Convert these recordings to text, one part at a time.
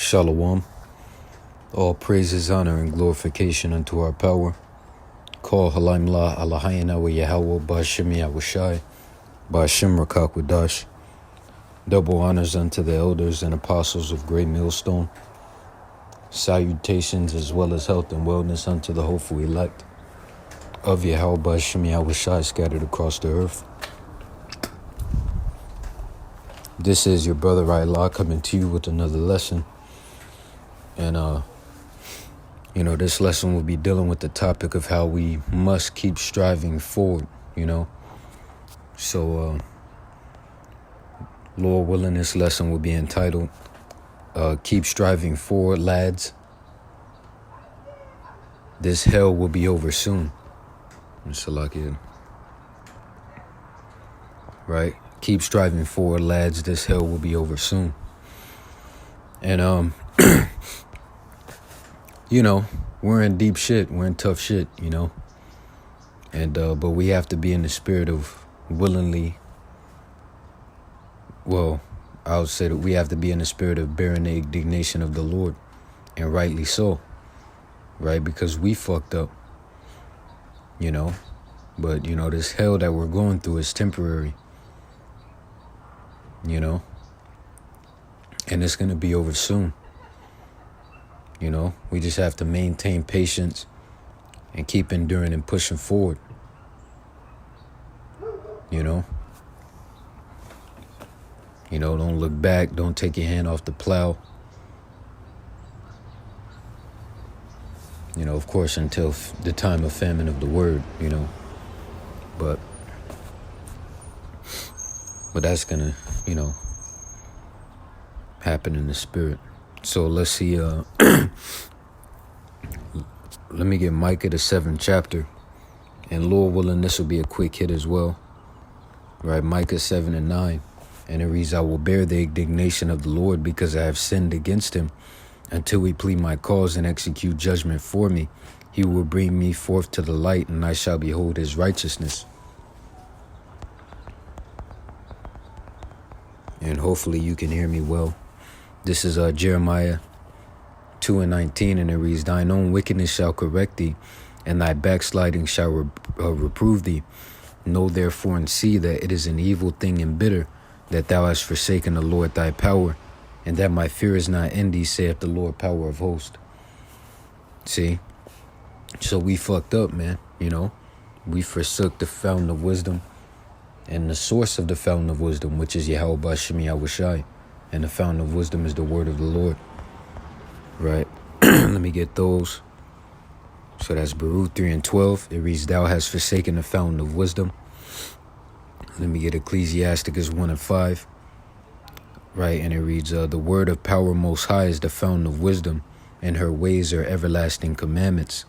Shalom. All praises, honor, and glorification unto our power. Call Halaim La Allahayana wa Yahweh Ba'ashim Yahushai Ba'ashim Rakak Wadash. Double honors unto the elders and apostles of Great Millstone. Salutations as well as health and wellness unto the hopeful elect of Yahweh Ba'ashim Yahushai scattered across the earth. This is your brother Rayla coming to you with another lesson. And this lesson will be dealing with the topic of how we must keep striving forward, So, Lord willing, this lesson will be entitled, Keep Striving Forward, Lads. This hell will be over soon. Salakia. Right? Keep striving forward, lads. This hell will be over soon. And, we're in deep shit. We're in tough shit, And, but we have to be in the spirit of willingly. Well, I would say that we have to be in the spirit of bearing the indignation of the Lord. And rightly so. Right? Because we fucked up. But, this hell that we're going through is temporary. And it's going to be over soon. We just have to maintain patience and keep enduring and pushing forward. Don't look back. Don't take your hand off the plow. Of course, until the time of famine of the word, But that's going to, happen in the spirit. So let's see, let me get Micah the 7th chapter. And Lord willing, this will be a quick hit as well. Right, Micah 7 and 9. And it reads, I will bear the indignation of the Lord because I have sinned against him. Until he plead my cause and execute judgment for me, he will bring me forth to the light, and I shall behold his righteousness. And hopefully you can hear me well. This is Jeremiah 2 and 19, and it reads, Thine own wickedness shall correct thee, and thy backsliding shall reprove thee. Know therefore and see that it is an evil thing and bitter, that thou hast forsaken the Lord thy power, and that my fear is not in thee, saith the Lord power of hosts. See? So we fucked up, man, We forsook the fountain of wisdom and the source of the fountain of wisdom, which is Yahweh Ba'ashim Yahushai. And the fountain of wisdom is the word of the Lord. Right? Let me get those. So that's Baruch 3 and 12. It reads, Thou hast forsaken the fountain of wisdom. Let me get Ecclesiasticus 1 and 5. Right? And it reads, The word of power most high is the fountain of wisdom, and her ways are everlasting commandments.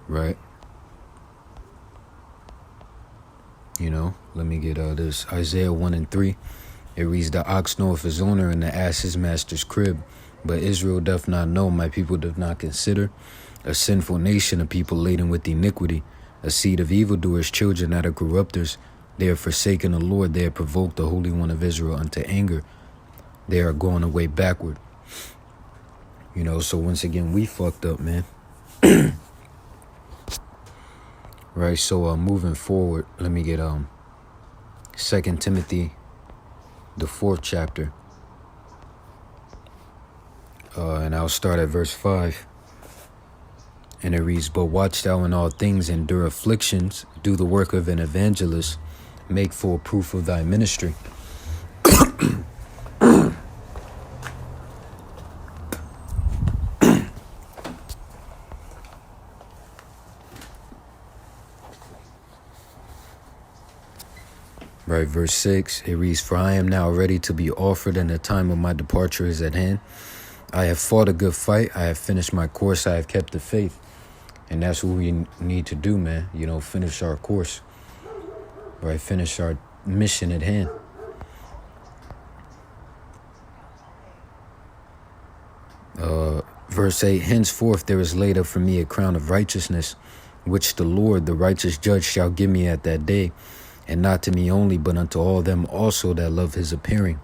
Right? Let me get this. Isaiah 1 and 3. It reads, The ox knoweth his owner, and the ass his master's crib. But Israel doth not know, my people doth not consider. A sinful nation, a people laden with iniquity. A seed of evildoers, children that are corrupters. They have forsaken the Lord. They have provoked the Holy One of Israel unto anger. They are going away backward. So once again, we fucked up, man. Right, so moving forward, let me get 2 Timothy, the 4th chapter. And I'll start at verse 5. And it reads, But watch thou in all things, endure afflictions, do the work of an evangelist, make full proof of thy ministry. Right, verse 6, it reads, For I am now ready to be offered, and the time of my departure is at hand. I have fought a good fight. I have finished my course. I have kept the faith. And that's what we need to do, man. Finish our course. Right, finish our mission at hand. Verse 8, Henceforth there is laid up for me a crown of righteousness, which the Lord, the righteous judge, shall give me at that day. And not to me only, but unto all them also that love his appearing.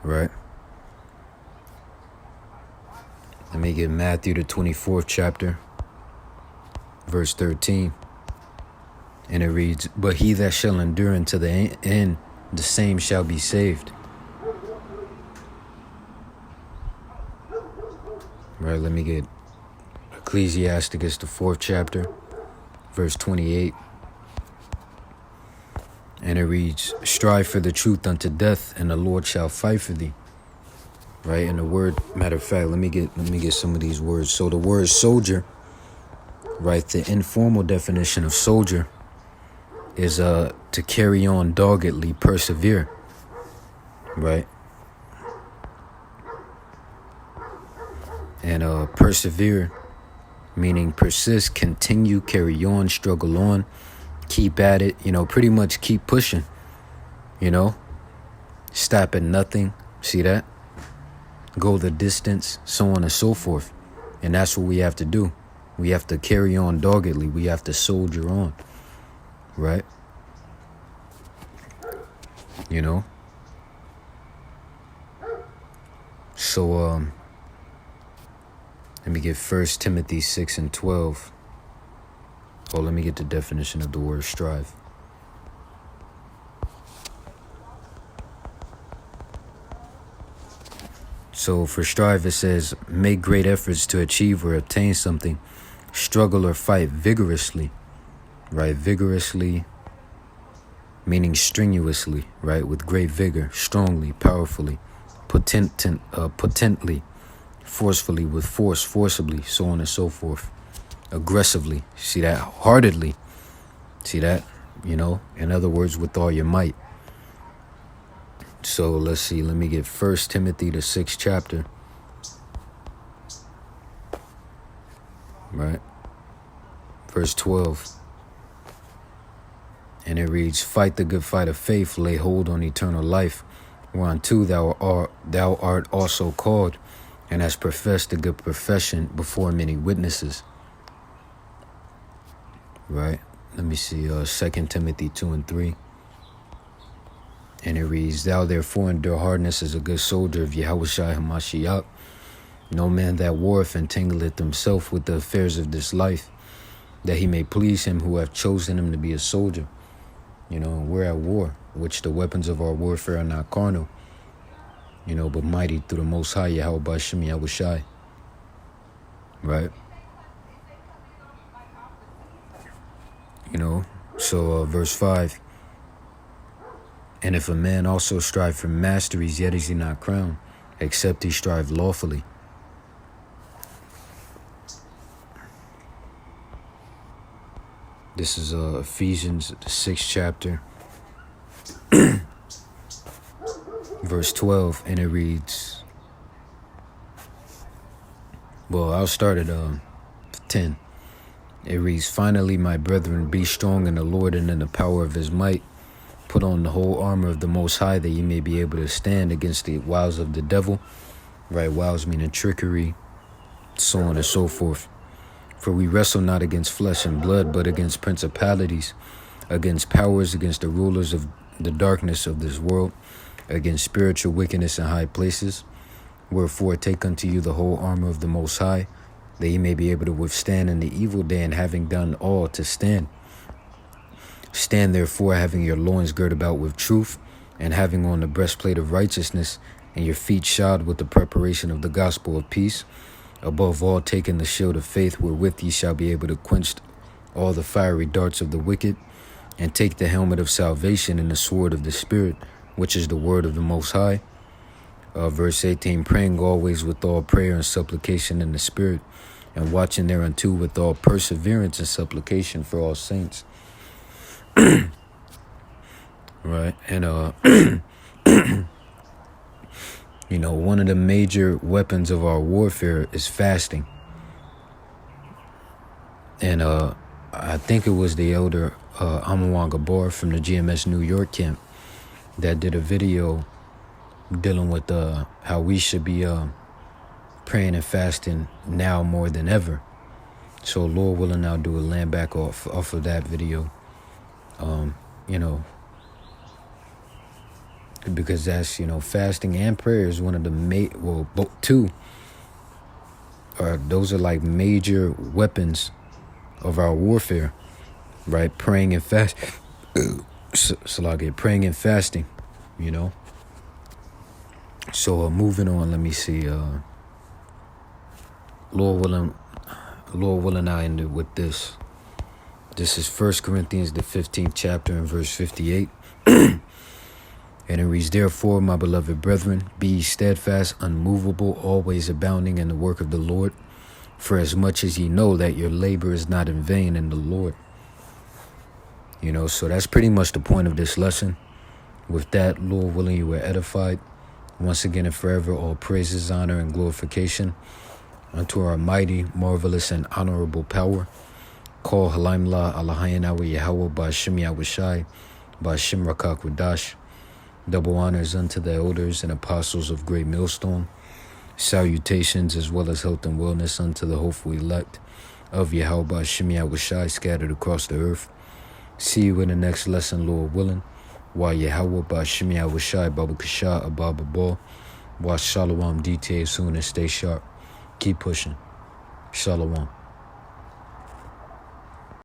Right? Let me get Matthew, the 24th chapter, verse 13. And it reads, "But he that shall endure unto the end, the same shall be saved." Right, let me get Ecclesiasticus, the 4th chapter, verse 28. And it reads, "Strive for the truth unto death, and the Lord shall fight for thee." Right, and the word, matter of fact, let me get some of these words. So the word soldier, right, the informal definition of soldier is to carry on doggedly, persevere. Right? And persevere, meaning persist, continue, carry on, struggle on, keep at it, pretty much keep pushing, stop at nothing. See that? Go the distance, so on and so forth. And that's what we have to do. We have to carry on doggedly. We have to soldier on. Right? So, let me get 1 Timothy 6 and 12. Oh, let me get the definition of the word strive. So for strive, it says, make great efforts to achieve or obtain something, struggle or fight vigorously, right? Vigorously, meaning strenuously, right? With great vigor, strongly, powerfully, potently, forcefully, with force, forcibly, so on and so forth. Aggressively, see that? Heartedly, see that? In other words, with all your might. So let's see, let me get 1 Timothy, the 6th chapter. Right? Verse 12. And it reads, "Fight the good fight of faith, lay hold on eternal life, whereunto thou art also called, and hast professed a good profession before many witnesses." Right? Let me see, 2 Timothy 2 and 3. And it reads, "Thou therefore endure hardness as a good soldier of Yahushua HaMashiach. No man that warreth entangleth himself with the affairs of this life, that he may please him who hath chosen him to be a soldier." We're at war, which the weapons of our warfare are not carnal, but mighty through the Most High, Yahweh B'Shem Yahushai. Right? So verse 5. "And if a man also strive for masteries, yet is he not crowned, except he strive lawfully." This is Ephesians, the 6th chapter, verse 12, and it reads, well, I'll start at 10. It reads, "Finally, my brethren, be strong in the Lord and in the power of his might. Put on the whole armor of the Most High, that ye may be able to stand against the wiles of the devil." Right? Wiles meaning trickery, so on and so forth. "For we wrestle not against flesh and blood, but against principalities, against powers, against the rulers of the darkness of this world, against spiritual wickedness in high places. Wherefore take unto you the whole armor of the Most High, that ye may be able to withstand in the evil day, and having done all, to stand. Stand therefore, having your loins girt about with truth, and having on the breastplate of righteousness, and your feet shod with the preparation of the gospel of peace. Above all, taking the shield of faith, wherewith ye shall be able to quench all the fiery darts of the wicked, and take the helmet of salvation and the sword of the Spirit, which is the word of the Most High." Verse 18, "Praying always with all prayer and supplication in the Spirit, and watching thereunto with all perseverance and supplication for all saints." Right? And one of the major weapons of our warfare is fasting. And I think it was the elder Amawan Gabar from the GMS New York camp that did a video dealing with how we should be praying and fasting now more than ever. So Lord willing, I'll do a land back off of that video. because that's, fasting and prayer is one of the two those are like major weapons of our warfare, right? Praying and praying and fasting, So moving on, let me see. Lord willing, I end it with this. This is 1 Corinthians, the 15th chapter, and verse 58. And it reads, "Therefore, my beloved brethren, be ye steadfast, unmovable, always abounding in the work of the Lord, for as much as ye know that your labor is not in vain in the Lord." So that's pretty much the point of this lesson. With that, Lord willing, you were edified. Once again and forever, all praises, honor, and glorification unto our mighty, marvelous, and honorable power. Call Halaimla Alahayan Awa Yahweh Ba'Shem Yahushai Ba'Shem Rakak Wadash. Double honors unto the elders and apostles of Great Millstone. Salutations as well as health and wellness unto the hopeful elect of Yahweh Ba'Shem Yahushai scattered across the earth. See you in the next lesson, Lord willing. Wa Yahweh Ba'Shem Yahushai Baba Kasha Ababa Ball. Wa Shalom DTA soon and stay sharp. Keep pushing. Shalom.